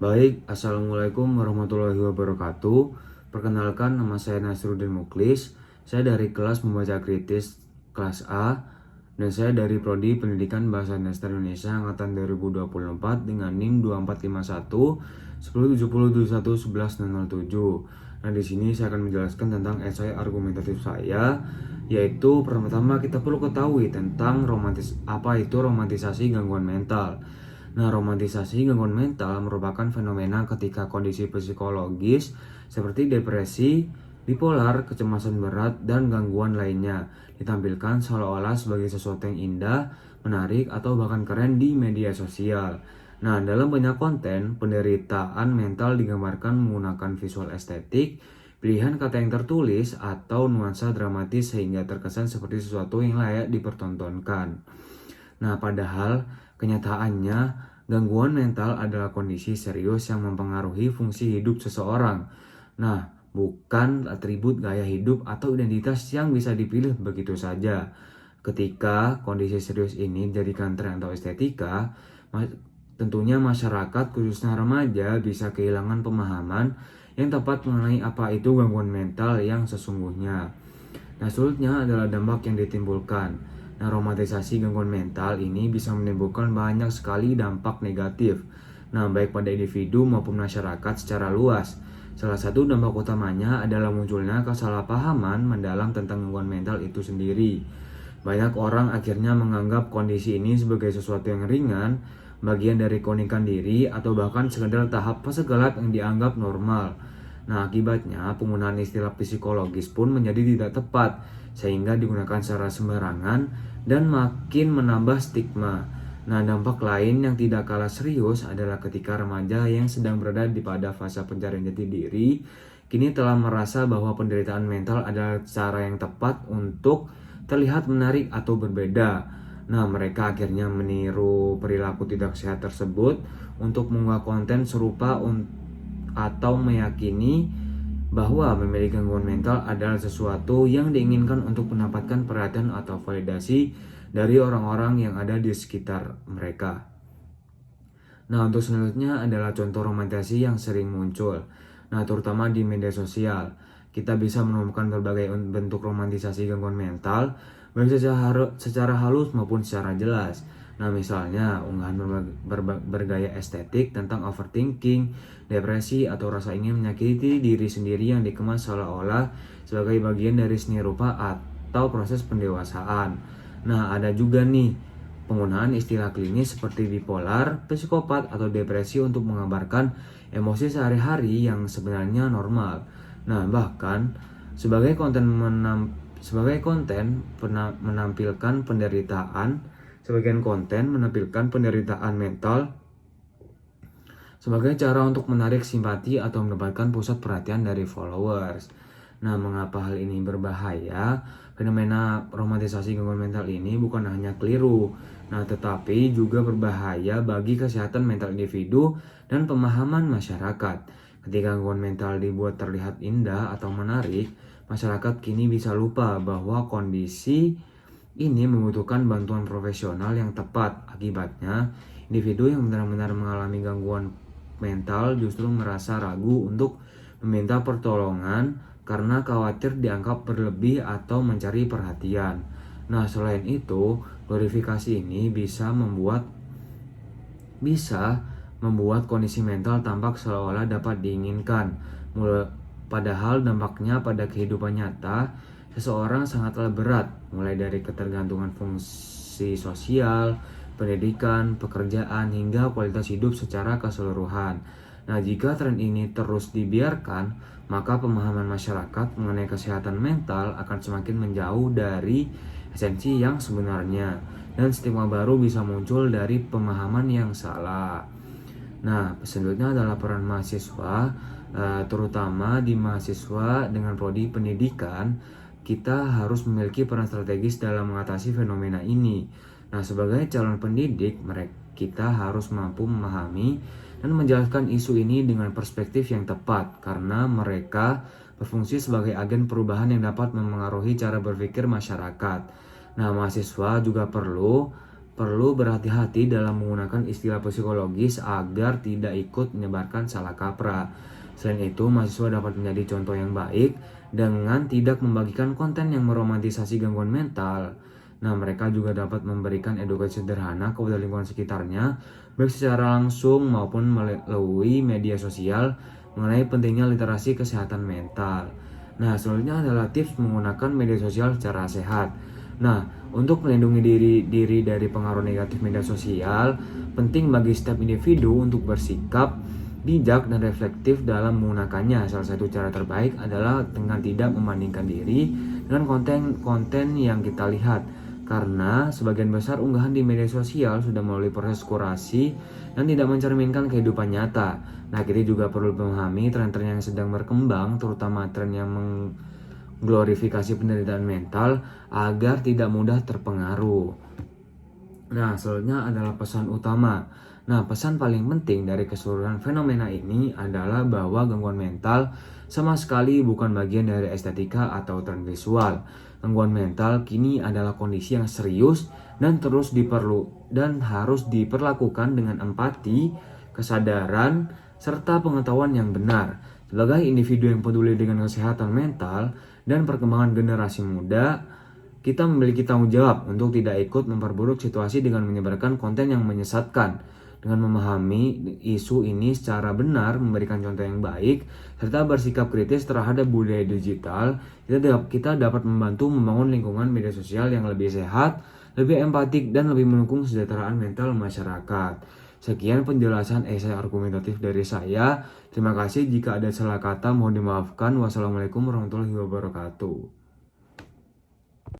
Baik, Assalamualaikum warahmatullahi wabarakatuh. Perkenalkan, nama saya Nasruddin Muklis. Saya dari kelas membaca kritis kelas A dan saya dari Prodi Pendidikan Bahasa Dasar Indonesia angkatan 2024 dengan NIM 2451 1070711107. Nah, di sini saya akan menjelaskan tentang esai argumentatif saya, yaitu pertama kita perlu ketahui tentang apa itu romantisasi gangguan mental. Nah, romantisasi gangguan mental merupakan fenomena ketika kondisi psikologis seperti depresi, bipolar, kecemasan berat, dan gangguan lainnya ditampilkan seolah-olah sebagai sesuatu yang indah, menarik, atau bahkan keren di media sosial. Nah, dalam banyak konten, penderitaan mental digambarkan menggunakan visual estetik, pilihan kata yang tertulis, atau nuansa dramatis sehingga terkesan seperti sesuatu yang layak dipertontonkan. Nah, padahal kenyataannya gangguan mental adalah kondisi serius yang mempengaruhi fungsi hidup seseorang. Nah, bukan atribut gaya hidup atau identitas yang bisa dipilih begitu saja. Ketika kondisi serius ini dijadikan tren atau estetika, tentunya masyarakat khususnya remaja bisa kehilangan pemahaman yang tepat mengenai apa itu gangguan mental yang sesungguhnya. Nah, sulitnya adalah dampak yang ditimbulkan. Nah, romantisasi gangguan mental ini bisa menimbulkan banyak sekali dampak negatif. Nah, baik pada individu maupun masyarakat secara luas. Salah satu dampak utamanya adalah munculnya kesalahpahaman mendalam tentang gangguan mental itu sendiri. Banyak orang akhirnya menganggap kondisi ini sebagai sesuatu yang ringan, bagian dari keunikan diri, atau bahkan sekedar tahap fase gelap yang dianggap normal. Nah, akibatnya penggunaan istilah psikologis pun menjadi tidak tepat, sehingga digunakan secara sembarangan dan makin menambah stigma. Nah, dampak lain yang tidak kalah serius adalah ketika remaja yang sedang berada pada fase pencarian jati diri, kini telah merasa bahwa penderitaan mental adalah cara yang tepat untuk terlihat menarik atau berbeda. Nah, mereka akhirnya meniru perilaku tidak sehat tersebut untuk mengunggah konten serupa atau meyakini bahwa memiliki gangguan mental adalah sesuatu yang diinginkan untuk mendapatkan perhatian atau validasi dari orang-orang yang ada di sekitar mereka. Nah, untuk selanjutnya adalah contoh romantisasi yang sering muncul. Nah, terutama di media sosial. Kita bisa menemukan berbagai bentuk romantisasi gangguan mental, baik secara halus maupun secara jelas. Nah, misalnya unggahan bergaya estetik tentang overthinking, depresi, atau rasa ingin menyakiti diri sendiri yang dikemas seolah-olah sebagai bagian dari seni rupa atau proses pendewasaan. Nah, ada juga nih penggunaan istilah klinis seperti bipolar, psikopat, atau depresi untuk menggambarkan emosi sehari-hari yang sebenarnya normal. Nah, bahkan sebagai konten menampilkan penderitaan, sebagian konten menampilkan penderitaan mental sebagai cara untuk menarik simpati atau mendapatkan pusat perhatian dari followers. Nah, mengapa hal ini berbahaya? Fenomena romantisasi gangguan mental ini bukan hanya keliru, tetapi juga berbahaya bagi kesehatan mental individu dan pemahaman masyarakat. Ketika gangguan mental dibuat terlihat indah atau menarik, masyarakat kini bisa lupa bahwa kondisi ini membutuhkan bantuan profesional yang tepat. Akibatnya, individu yang benar-benar mengalami gangguan mental justru merasa ragu untuk meminta pertolongan karena khawatir dianggap berlebih atau mencari perhatian. Nah, selain itu, glorifikasi ini bisa membuat kondisi mental tampak seolah-olah dapat diinginkan. Padahal dampaknya pada kehidupan nyata seseorang sangatlah berat, mulai dari ketergantungan fungsi sosial, pendidikan, pekerjaan, hingga kualitas hidup secara keseluruhan. Nah, jika tren ini terus dibiarkan, maka pemahaman masyarakat mengenai kesehatan mental akan semakin menjauh dari esensi yang sebenarnya, dan stigma baru bisa muncul dari pemahaman yang salah. Nah, selanjutnya adalah peran mahasiswa, terutama di mahasiswa dengan prodi pendidikan. Kita harus memiliki peran strategis dalam mengatasi fenomena ini. Nah, sebagai calon pendidik, kita harus mampu memahami dan menjelaskan isu ini dengan perspektif yang tepat, karena mereka berfungsi sebagai agen perubahan yang dapat memengaruhi cara berpikir masyarakat. Nah, mahasiswa juga perlu perlu berhati-hati dalam menggunakan istilah psikologis agar tidak ikut menyebarkan salah kaprah. Selain itu, mahasiswa dapat menjadi contoh yang baik dengan tidak membagikan konten yang meromantisasi gangguan mental. Nah, mereka juga dapat memberikan edukasi sederhana kepada lingkungan sekitarnya, baik secara langsung maupun melalui media sosial mengenai pentingnya literasi kesehatan mental. Nah, selanjutnya adalah tips menggunakan media sosial secara sehat. Nah, untuk melindungi diri dari pengaruh negatif media sosial, penting bagi setiap individu untuk bersikap bijak dan reflektif dalam menggunakannya. Salah satu cara terbaik adalah dengan tidak membandingkan diri dengan konten-konten yang kita lihat. Karena sebagian besar unggahan di media sosial sudah melalui proses kurasi dan tidak mencerminkan kehidupan nyata. Nah, kita juga perlu memahami tren-tren yang sedang berkembang, terutama tren yang glorifikasi penderitaan mental agar tidak mudah terpengaruh. Nah, selanjutnya adalah pesan utama. Nah, pesan paling penting dari keseluruhan fenomena ini adalah bahwa gangguan mental sama sekali bukan bagian dari estetika atau tren visual. Gangguan mental kini adalah kondisi yang serius dan harus diperlakukan dengan empati, kesadaran, serta pengetahuan yang benar. Sebagai individu yang peduli dengan kesehatan mental dan perkembangan generasi muda, kita memiliki tanggung jawab untuk tidak ikut memperburuk situasi dengan menyebarkan konten yang menyesatkan. Dengan memahami isu ini secara benar, memberikan contoh yang baik, serta bersikap kritis terhadap budaya digital, kita dapat membantu membangun lingkungan media sosial yang lebih sehat, lebih empatik, dan lebih mendukung kesejahteraan mental masyarakat. Sekian penjelasan esai argumentatif dari saya. Terima kasih, jika ada salah kata mohon dimaafkan. Wassalamualaikum warahmatullahi wabarakatuh.